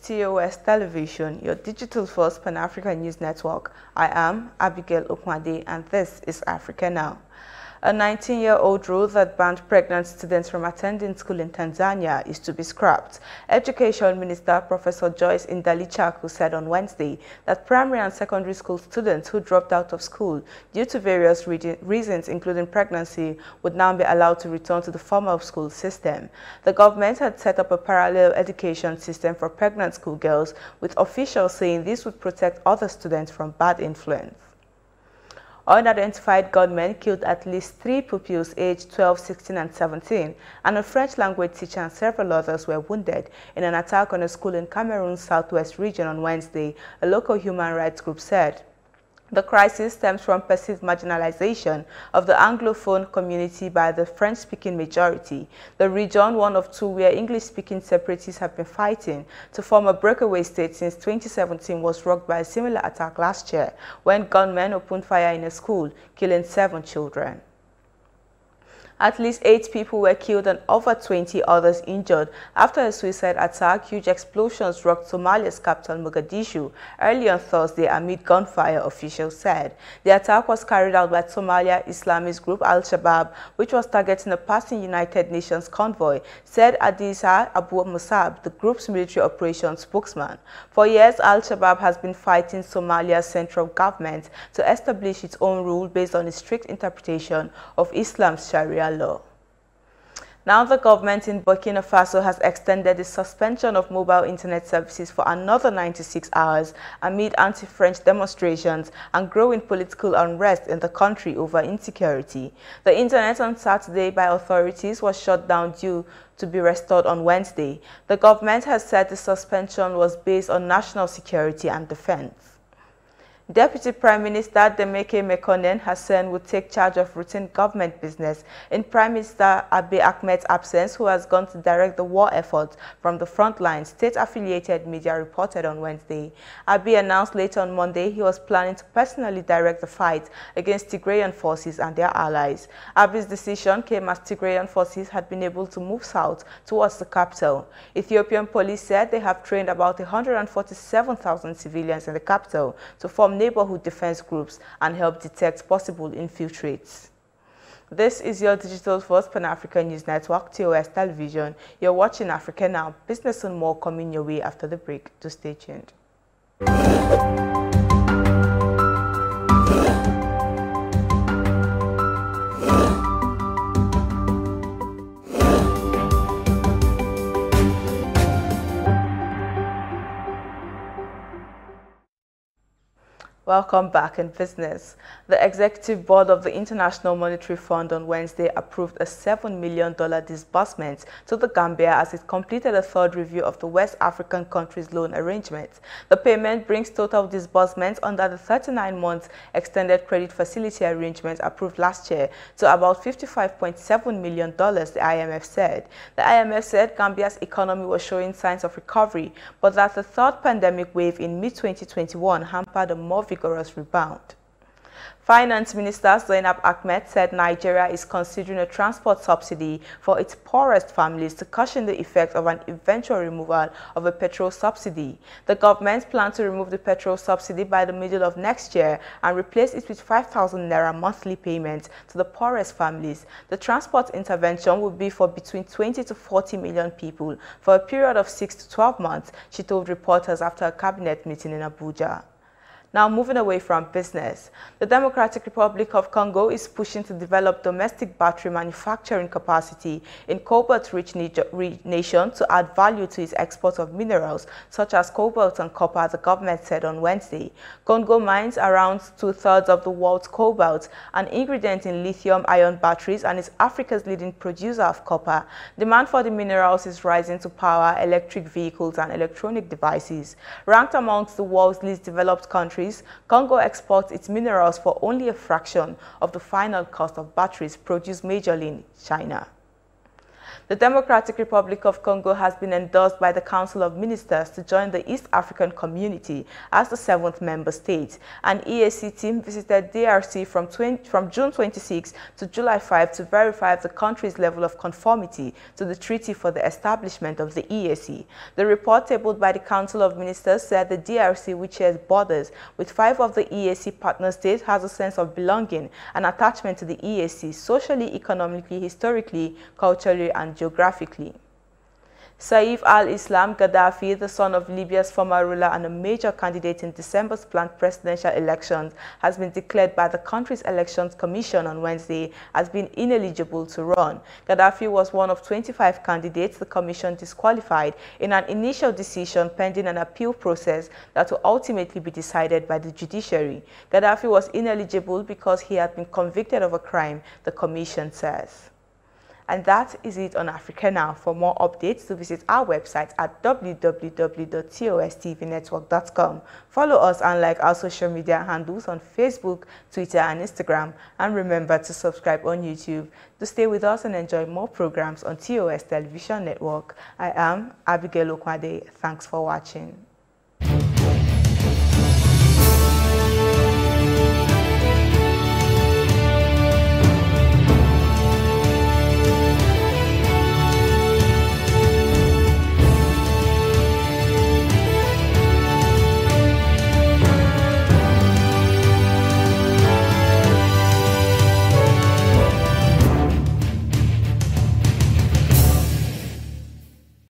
TOS Television, your digital-first Pan-African news network. I am Abigail Okwade, and this is Africa Now. A 19-year-old rule that banned pregnant students from attending school in Tanzania is to be scrapped. Education Minister Professor Joyce Ndalichaku said on Wednesday that primary and secondary school students who dropped out of school due to various reasons, including pregnancy, would now be allowed to return to the formal school system. The government had set up a parallel education system for pregnant schoolgirls, with officials saying this would protect other students from bad influence. Unidentified gunmen killed at least 3 pupils aged 12, 16 and 17, and a French language teacher and several others were wounded in an attack on a school in Cameroon's southwest region on Wednesday, a local human rights group said. The crisis stems from perceived marginalization of the Anglophone community by the French-speaking majority. The region, one of two where English-speaking separatists have been fighting to form a breakaway state since 2017, was rocked by a similar attack last year when gunmen opened fire in a school, killing 7 children. At least 8 people were killed and over 20 others injured after a suicide attack. Huge explosions rocked Somalia's capital Mogadishu early on Thursday amid gunfire, officials said. The attack was carried out by Somalia Islamist group Al-Shabaab, which was targeting a passing United Nations convoy, said Adisa Abu Musab, the group's military operations spokesman. For years, Al-Shabaab has been fighting Somalia's central government to establish its own rule based on a strict interpretation of Islam's Sharia law. Now the government in Burkina Faso has extended the suspension of mobile internet services for another 96 hours amid anti-French demonstrations and growing political unrest in the country over insecurity. The internet on Saturday by authorities was shut down due to be restored on Wednesday. The government has said the suspension was based on national security and defense. Deputy Prime Minister Demeke Mekonnen Hassan will take charge of routine government business in Prime Minister Abiy Ahmed's absence, who has gone to direct the war effort from the front line, state-affiliated media reported on Wednesday. Abiy announced later on Monday he was planning to personally direct the fight against Tigrayan forces and their allies. Abiy's decision came as Tigrayan forces had been able to move south towards the capital. Ethiopian police said they have trained about 147,000 civilians in the capital to form neighborhood defense groups and help detect possible infiltrates. This is your digital-first Pan-African news network, TOS Television. You're watching Africa Now. Business and more coming your way after the break. Do stay tuned. Welcome back in business. The Executive Board of the International Monetary Fund on Wednesday approved a $7 million disbursement to the Gambia as it completed a third review of the West African country's loan arrangement. The payment brings total disbursements under the 39-month extended credit facility arrangement approved last year to about $55.7 million, the IMF said. The IMF said Gambia's economy was showing signs of recovery, but that the third pandemic wave in mid-2021 hampered a more vigorous rebound. Finance Minister Zainab Ahmed said Nigeria is considering a transport subsidy for its poorest families to cushion the effect of an eventual removal of a petrol subsidy. The government plans to remove the petrol subsidy by the middle of next year and replace it with 5,000 naira monthly payments to the poorest families. The transport intervention will be for between 20 to 40 million people for a period of 6 to 12 months, she told reporters after a cabinet meeting in Abuja. Now moving away from business, the Democratic Republic of Congo is pushing to develop domestic battery manufacturing capacity in cobalt-rich nation to add value to its export of minerals such as cobalt and copper, the government said on Wednesday. Congo mines around 2/3 of the world's cobalt, an ingredient in lithium-ion batteries, and is Africa's leading producer of copper. Demand for the minerals is rising to power electric vehicles and electronic devices. Ranked amongst the world's least developed countries, Congo exports its minerals for only a fraction of the final cost of batteries produced majorly in China. The Democratic Republic of Congo has been endorsed by the Council of Ministers to join the East African Community as the 7th member state. An EAC team visited DRC from June 26 to July 5 to verify the country's level of conformity to the treaty for the establishment of the EAC. The report tabled by the Council of Ministers said the DRC, which shares borders with 5 of the EAC partner states, has a sense of belonging and attachment to the EAC socially, economically, historically, culturally, and geographically. Saif al-Islam Gaddafi, the son of Libya's former ruler and a major candidate in December's planned presidential elections, has been declared by the country's elections commission on Wednesday as being ineligible to run. Gaddafi was one of 25 candidates the commission disqualified in an initial decision pending an appeal process that will ultimately be decided by the judiciary. Gaddafi was ineligible because he had been convicted of a crime, the commission says. And that is it on Africa Now. For more updates, to visit our website at www.tostvnetwork.com. Follow us and like our social media handles on Facebook, Twitter, and Instagram. And remember to subscribe on YouTube to stay with us and enjoy more programs on TOS Television Network. I am Abigail Okwade. Thanks for watching.